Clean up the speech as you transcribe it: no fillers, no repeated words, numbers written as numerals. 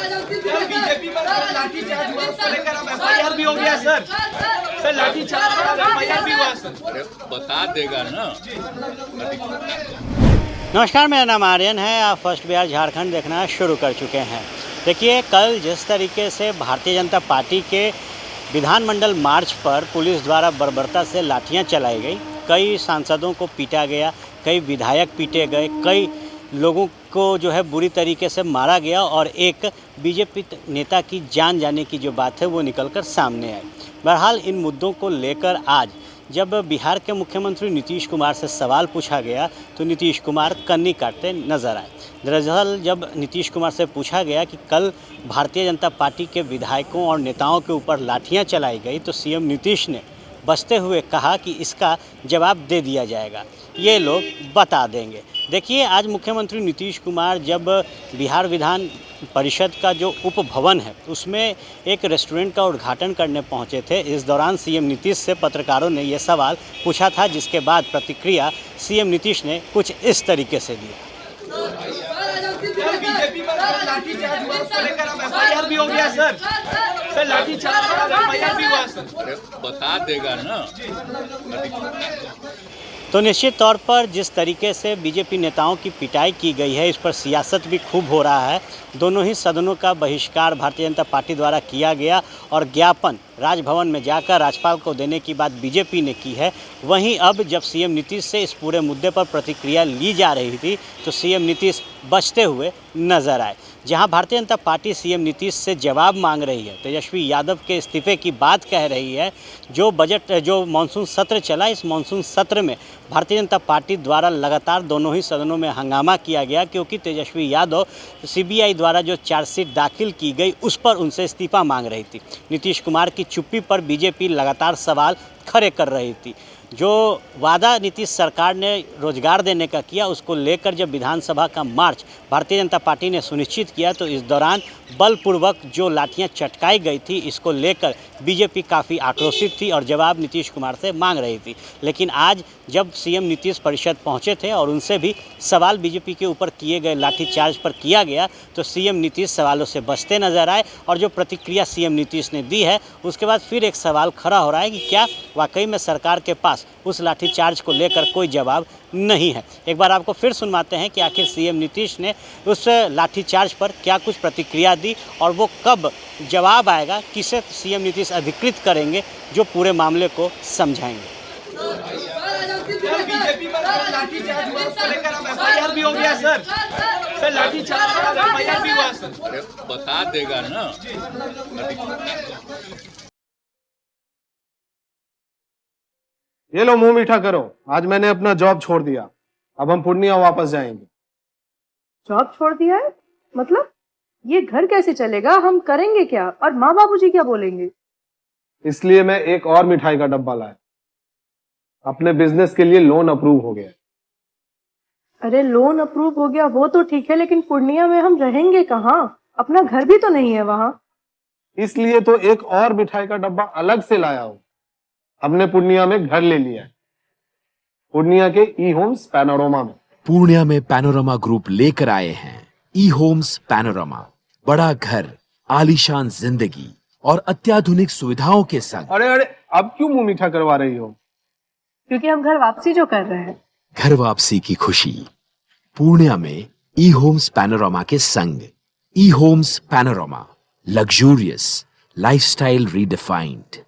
BJP पर लाठीचार्ज हुआ, उसको लेकर अब एफआईआर भी हो गया सर। सर लाठीचार्ज और एफआईआर भी हुआ सर। बता देगा ना। नमस्कार, मेरा नाम आर्यन है। आप फर्स्ट बिहार झारखंड देखना शुरू कर चुके हैं। देखिए, कल जिस तरीके से भारतीय जनता पार्टी के विधानमंडल मार्च पर पुलिस द्वारा बर्बरता से लाठियां चलाई गई, कई सांसदों को पीटा गया, कई विधायक पीटे गए, कई लोगों को जो है बुरी तरीके से मारा गया और एक बीजेपी नेता की जान जाने की जो बात है वो निकलकर सामने आई। बहरहाल इन मुद्दों को लेकर आज जब बिहार के मुख्यमंत्री नीतीश कुमार से सवाल पूछा गया तो नीतीश कुमार कन्नी काटते नजर आए। दरअसल जब नीतीश कुमार से पूछा गया कि कल भारतीय जनता पार्टी के विधायकों और नेताओं के ऊपर लाठियां चलाई गई तो सीएम नीतीश ने बचते हुए कहा कि इसका जवाब दे दिया जाएगा, ये लोग बता देंगे। देखिए, आज मुख्यमंत्री नीतीश कुमार जब बिहार विधान परिषद का जो उपभवन है उसमें एक रेस्टोरेंट का उद्घाटन करने पहुंचे थे। इस दौरान सीएम नीतीश से पत्रकारों ने यह सवाल पूछा था, जिसके बाद प्रतिक्रिया सीएम नीतीश ने कुछ इस तरीके से दी। बीजेपी पर लाठीचार्ज हुआ, उसको लेकर अब एफआईआर भी हो गया सर। सर लाठीचार्ज और एफआईआर भी हुआ सर। बता देगा ना। तो निश्चित तौर पर जिस तरीके से बीजेपी नेताओं की पिटाई की गई है, इस पर सियासत भी खूब हो रहा है। दोनों ही सदनों का बहिष्कार भारतीय जनता पार्टी द्वारा किया गया और ज्ञापन राजभवन में जाकर राज्यपाल को देने की बात बीजेपी ने की है। वहीं अब जब सीएम नीतीश से इस पूरे मुद्दे पर प्रतिक्रिया ली जा रही थी तो सीएम नीतीश बचते हुए नजर आए। जहां भारतीय जनता पार्टी सीएम नीतीश से जवाब मांग रही है, तेजस्वी यादव के इस्तीफे की बात कह रही है। जो मानसून सत्र चला, इस मानसून सत्र में भारतीय जनता पार्टी द्वारा लगातार दोनों ही सदनों में हंगामा किया गया, क्योंकि तेजस्वी यादव सीबीआई द्वारा जो चार्जशीट दाखिल की गई उस पर उनसे इस्तीफा मांग रही थी। नीतीश कुमार की चुप्पी पर बीजेपी लगातार सवाल खड़े कर रही थी। जो वादा नीतीश सरकार ने रोजगार देने का किया, उसको लेकर जब विधानसभा का मार्च भारतीय जनता पार्टी ने सुनिश्चित किया तो इस दौरान बलपूर्वक जो लाठियां चटकाई गई थी, इसको लेकर बीजेपी काफ़ी आक्रोशित थी और जवाब नीतीश कुमार से मांग रही थी। लेकिन आज जब सीएम नीतीश परिषद पहुंचे थे और उनसे भी सवाल बीजेपी के ऊपर किए गए लाठीचार्ज पर किया गया तो सीएम नीतीश सवालों से बचते नजर आए। और जो प्रतिक्रिया सीएम नीतीश ने दी है उसके बाद फिर एक सवाल खड़ा हो रहा है कि क्या वाकई में सरकार के पास उस लाठीचार्ज को लेकर कोई जवाब नहीं है। एक बार आपको फिर सुनवाते हैं कि आखिर सीएम नीतीश ने उस लाठीचार्ज पर क्या कुछ प्रतिक्रिया दी और वो कब जवाब आएगा, किसे सीएम नीतीश अधिकृत करेंगे जो पूरे मामले को समझाएंगे। बीजेपी पर लाठीचार्ज हुआ, उसको लेकर अब एफआईआर भी हो गया सर। सर लाठीचार्ज और एफआईआर भी हुआ सर। बता देगा ना। ये लो, मुंह मीठा करो। आज मैंने अपना जॉब छोड़ दिया, अब हम पूर्णिया वापस जाएंगे। जॉब छोड़ दिया है? मतलब ये घर कैसे चलेगा? हम करेंगे क्या? और माँ बाबूजी क्या बोलेंगे? इसलिए मैं एक और मिठाई का डब्बा लाया। अपने बिजनेस के लिए लोन अप्रूव हो गया। अरे लोन अप्रूव हो गया वो तो ठीक है, लेकिन पूर्णिया में हम रहेंगे कहाँ? अपना घर भी तो नहीं है वहाँ। इसलिए तो एक और मिठाई का डब्बा अलग से लाया हूँ। हमने पूर्णिया में घर ले लिया है, पूर्णिया के ई होम्स पैनोरमा में। पूर्णिया में पैनोरमा ग्रुप लेकर आए हैं ई होम्स पैनोरमा। बड़ा घर, आलीशान जिंदगी और अत्याधुनिक सुविधाओं के संग। अरे अब क्यों मुंह मीठा करवा रही हो? क्योंकि हम घर वापसी जो कर रहे हैं। घर वापसी की खुशी पूर्णिया में ई होम्स पैनोरमा के संग। E Homes Panorama, luxurious lifestyle redefined.